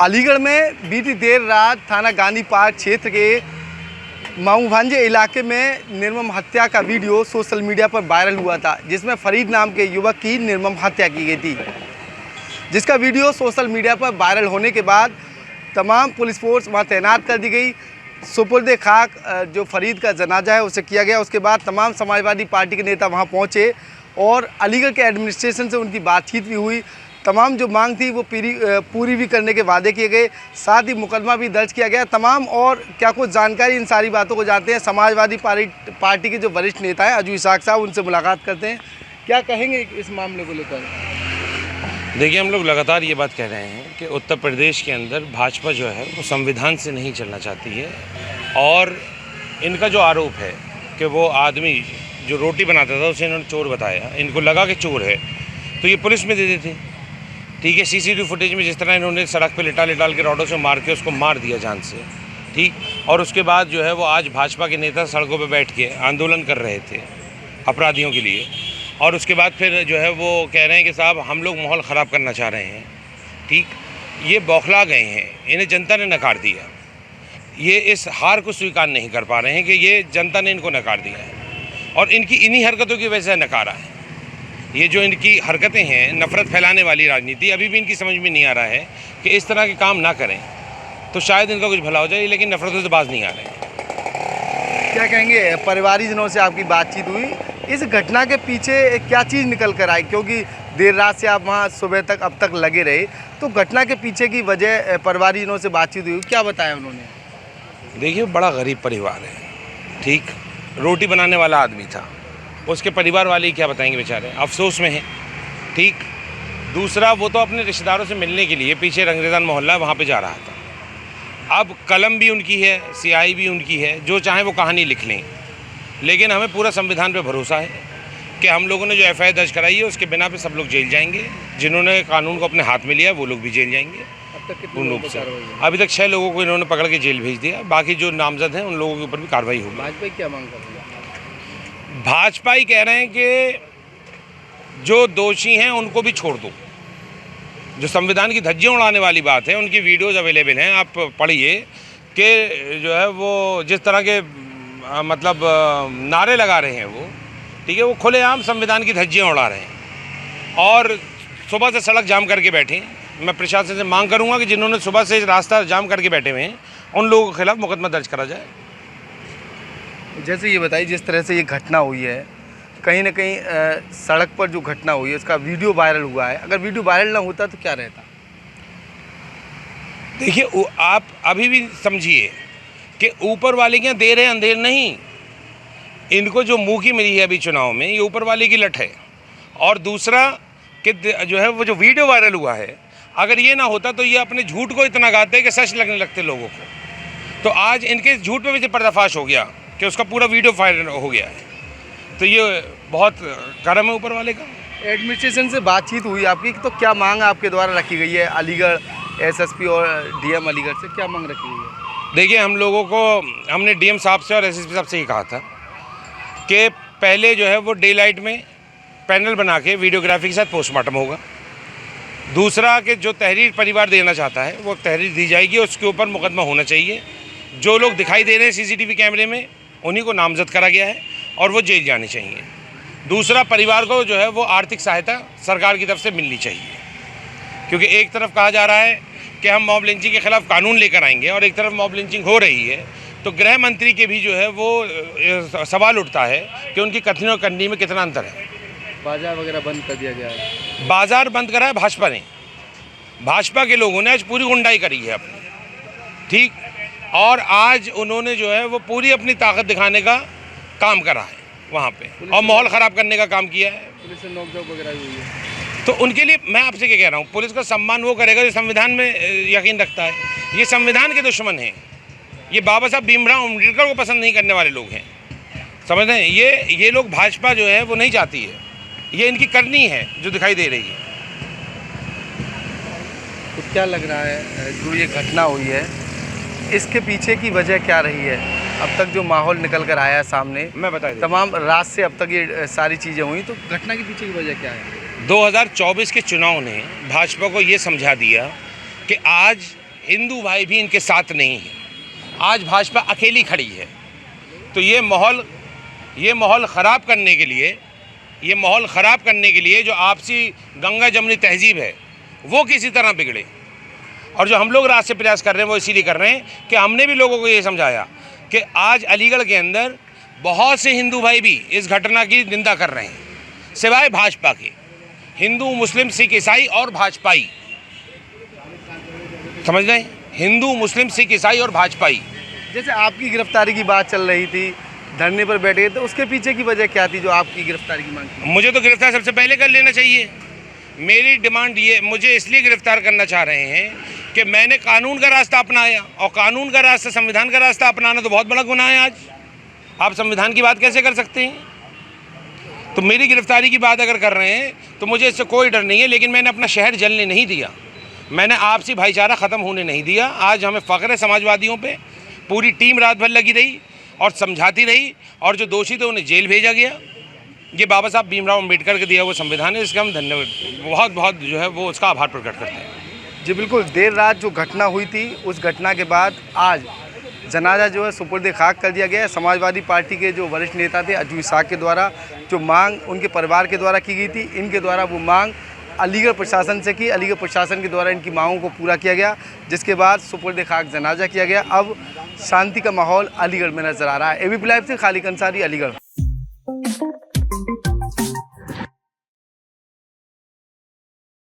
अलीगढ़ में बीती देर रात थाना गांधी पार्क क्षेत्र के माऊभांजे इलाके में निर्मम हत्या का वीडियो सोशल मीडिया पर वायरल हुआ था, जिसमें फरीद नाम के युवक की निर्मम हत्या की गई थी। जिसका वीडियो सोशल मीडिया पर वायरल होने के बाद तमाम पुलिस फोर्स वहां तैनात कर दी गई। सुपुर्द खाक जो फरीद का जनाजा है उसे किया गया। उसके बाद तमाम समाजवादी पार्टी के नेता वहां पहुंचे और अलीगढ़ के एडमिनिस्ट्रेशन से उनकी बातचीत भी हुई। तमाम जो मांग थी वो पूरी भी करने के वादे किए गए, साथ ही मुकदमा भी दर्ज किया गया। तमाम और क्या कुछ जानकारी इन सारी बातों को जानते हैं समाजवादी पार्टी के जो वरिष्ठ नेता हैं अजू इसाक साहब, उनसे मुलाकात करते हैं। क्या कहेंगे इस मामले को लेकर? देखिए, हम लोग लगातार ये बात कह रहे हैं कि उत्तर प्रदेश के अंदर भाजपा जो है वो संविधान से नहीं चलना चाहती है, और इनका जो आरोप है कि वो आदमी जो रोटी बनाता था उसे इन्होंने चोर बताया, इनको लगा कि चोर है तो ये पुलिस में दे देते। ठीक है, सीसीटीवी फुटेज में जिस तरह इन्होंने सड़क पे लिटाल के रॉडों से मार के उसको मार दिया जान से, ठीक। और उसके बाद जो है वो आज भाजपा के नेता सड़कों पे बैठ के आंदोलन कर रहे थे अपराधियों के लिए, और उसके बाद फिर जो है वो कह रहे हैं कि साहब हम लोग माहौल ख़राब करना चाह रहे हैं। ठीक, ये बौखला गए हैं, इन्हें जनता ने नकार दिया। ये इस हार को स्वीकार नहीं कर पा रहे हैं कि ये जनता ने इनको नकार दिया है, और इनकी इन्हीं हरकतों की वजह से नकारा है। ये जो इनकी हरकतें हैं, नफ़रत फैलाने वाली राजनीति, अभी भी इनकी समझ में नहीं आ रहा है कि इस तरह के काम ना करें तो शायद इनका कुछ भला हो जाए, लेकिन नफ़रतों से बाज नहीं आ रहे हैं। क्या कहेंगे, परिवारीजनों से आपकी बातचीत हुई, इस घटना के पीछे क्या चीज़ निकल कर आई? क्योंकि देर रात से आप वहाँ सुबह तक अब तक लगे रहे, तो घटना के पीछे की वजह परिवारीजनों से बातचीत हुई, क्या बताया उन्होंने? देखिए, बड़ा गरीब परिवार है, ठीक, रोटी बनाने वाला आदमी था, उसके परिवार वाले क्या बताएंगे, बेचारे अफसोस में हैं। ठीक, दूसरा वो तो अपने रिश्तेदारों से मिलने के लिए पीछे रंगरेजान मोहल्ला वहाँ पे जा रहा था। अब कलम भी उनकी है, सियाही भी उनकी है, जो चाहे वो कहानी लिख लें, लेकिन हमें पूरा संविधान पे भरोसा है कि हम लोगों ने जो एफआईआर दर्ज कराई है उसके बिना पे सब लोग जेल जाएंगे। जिन्होंने कानून को अपने हाथ में लिया वो लोग भी जेल जाएंगे। अब तक कितने उन लोगों लोग पर से कार्रवाई हुई? अभी तक 6 लोगों को इन्होंने पकड़ के जेल भेज दिया, बाकी जो नामजद हैं उन लोगों के ऊपर भी कार्रवाई होगी। भाजपा क्या मांग कर रही है? भाजपा ही कह रहे हैं कि जो दोषी हैं उनको भी छोड़ दो। जो संविधान की धज्जियां उड़ाने वाली बात है, उनकी वीडियोज़ अवेलेबल हैं, आप पढ़िए कि जो है वो जिस तरह के मतलब नारे लगा रहे हैं वो, ठीक है, वो खुलेआम संविधान की धज्जियां उड़ा रहे हैं और सुबह से सड़क जाम करके बैठे हैं। मैं प्रशासन से मांग करूंगा कि जिन्होंने सुबह से रास्ता जाम करके बैठे हुए हैं उन लोगों के खिलाफ मुकदमा दर्ज करा जाए। जैसे ये बताइए, जिस तरह से ये घटना हुई है, कहीं ना कहीं सड़क पर जो घटना हुई है उसका वीडियो वायरल हुआ है, अगर वीडियो वायरल ना होता तो क्या रहता? देखिए, आप अभी भी समझिए कि ऊपर वाले के यहाँ देर है अंधेर नहीं। इनको जो मुँह की मिली है अभी चुनाव में, ये ऊपर वाले की लठ है। और दूसरा कि जो है वो जो वीडियो वायरल हुआ है, अगर ये ना होता तो ये अपने झूठ को इतना गाते कि सच लगने लगते लोगों को। तो आज इनके झूठ पे भी पर्दाफाश हो गया कि उसका पूरा वीडियो वायरल हो गया है, तो ये बहुत करम है ऊपर वाले का। एडमिनिस्ट्रेशन से बातचीत हुई आपकी, तो क्या मांग आपके द्वारा रखी गई है? अलीगढ़ एसएसपी और डीएम अलीगढ़ से क्या मांग रखी गई है? देखिए, हम लोगों को, हमने डीएम साहब से और एसएसपी साहब से ये कहा था कि पहले जो है वो डे लाइट में पैनल बना के वीडियोग्राफी के साथ पोस्टमार्टम होगा। दूसरा कि जो तहरीर परिवार देना चाहता है वो तहरीर दी जाएगी, उसके ऊपर मुकदमा होना चाहिए। जो लोग दिखाई दे रहे हैं सीसीटीवी कैमरे में उन्हीं को नामजद करा गया है और वो जेल जाने चाहिए। दूसरा, परिवार को जो है वो आर्थिक सहायता सरकार की तरफ से मिलनी चाहिए, क्योंकि एक तरफ कहा जा रहा है कि हम मॉब लिंचिंग के खिलाफ कानून लेकर आएंगे और एक तरफ मॉब लिंचिंग हो रही है, तो गृह मंत्री के भी जो है वो सवाल उठता है कि उनकी कथनों और करनी में कितना अंतर है। बाजार वगैरह बंद कर दिया गया है। बाजार बंद करा है भाजपा ने, भाजपा के लोगों ने आज पूरी गुंडाई करी है अपनी, ठीक, और आज उन्होंने जो है वो पूरी अपनी ताकत दिखाने का काम करा है वहाँ पे और माहौल ख़राब करने का काम किया है। पुलिस से नोकझोंक वगैरह हुई है, तो उनके लिए मैं आपसे क्या कह रहा हूँ, पुलिस का सम्मान वो करेगा जो संविधान में यकीन रखता है। ये संविधान के दुश्मन हैं, ये बाबा साहब भीमराव अम्बेडकर को पसंद नहीं करने वाले लोग हैं, समझ रहे हैं? ये लोग भाजपा जो है वो नहीं चाहती है, ये इनकी करनी है जो दिखाई दे रही है। तो क्या लग रहा है जो ये घटना हुई है इसके पीछे की वजह क्या रही है? अब तक जो माहौल निकल कर आया है सामने, मैं बता दूं, तमाम रात से अब तक ये सारी चीज़ें हुई, तो घटना के पीछे की वजह क्या है? 2024 के चुनाव ने भाजपा को ये समझा दिया कि आज हिंदू भाई भी इनके साथ नहीं है। आज भाजपा अकेली खड़ी है। तो ये माहौल ख़राब करने के लिए जो आपसी गंगा जमनी तहजीब है वो किसी तरह बिगड़े। और जो हम लोग रात से प्रयास कर रहे हैं वो इसीलिए कर रहे हैं कि हमने भी लोगों को ये समझाया कि आज अलीगढ़ के अंदर बहुत से हिंदू भाई भी इस घटना की निंदा कर रहे हैं, सिवाय भाजपा के। हिंदू, मुस्लिम, सिख, ईसाई और भाजपाई, समझ रहे हैं? हिंदू, मुस्लिम, सिख, ईसाई और भाजपाई। जैसे आपकी गिरफ्तारी की बात चल रही थी, धरने पर बैठे, तो उसके पीछे की वजह क्या थी जो आपकी गिरफ्तारी की मांग थी? मुझे तो गिरफ्तार सबसे पहले कर लेना चाहिए। मेरी डिमांड ये, मुझे इसलिए गिरफ्तार करना चाह रहे हैं कि मैंने कानून का रास्ता अपनाया, और कानून का रास्ता, संविधान का रास्ता अपनाना तो बहुत बड़ा गुनाह है। आज आप संविधान की बात कैसे कर सकते हैं? तो मेरी गिरफ्तारी की बात अगर कर रहे हैं तो मुझे इससे कोई डर नहीं है, लेकिन मैंने अपना शहर जलने नहीं दिया, मैंने आपसी भाईचारा ख़त्म होने नहीं दिया। आज हमें फ़ख्र है समाजवादियों पे। पूरी टीम रात भर लगी रही और समझाती रही, और जो दोषी थे उन्हें जेल भेजा गया। ये बाबा साहब भीमराव अम्बेडकर के दिया वो संविधान है, इसका हम धन्यवाद बहुत जो है वो उसका आभार प्रकट करते हैं। जी बिल्कुल, देर रात जो घटना हुई थी उस घटना के बाद आज जनाजा जो है सुपुर्द खाक कर दिया गया है। समाजवादी पार्टी के जो वरिष्ठ नेता थे अजू इसाक के द्वारा जो मांग उनके परिवार के द्वारा की गई थी, इनके द्वारा वो मांग अलीगढ़ प्रशासन से की, अलीगढ़ प्रशासन के द्वारा इनकी मांगों को पूरा किया गया, जिसके बाद सुपुर्द खाक जनाजा किया गया। अब शांति का माहौल अलीगढ़ में नजर आ रहा है। एबीपी लाइव से खालिद अंसारी, अलीगढ़।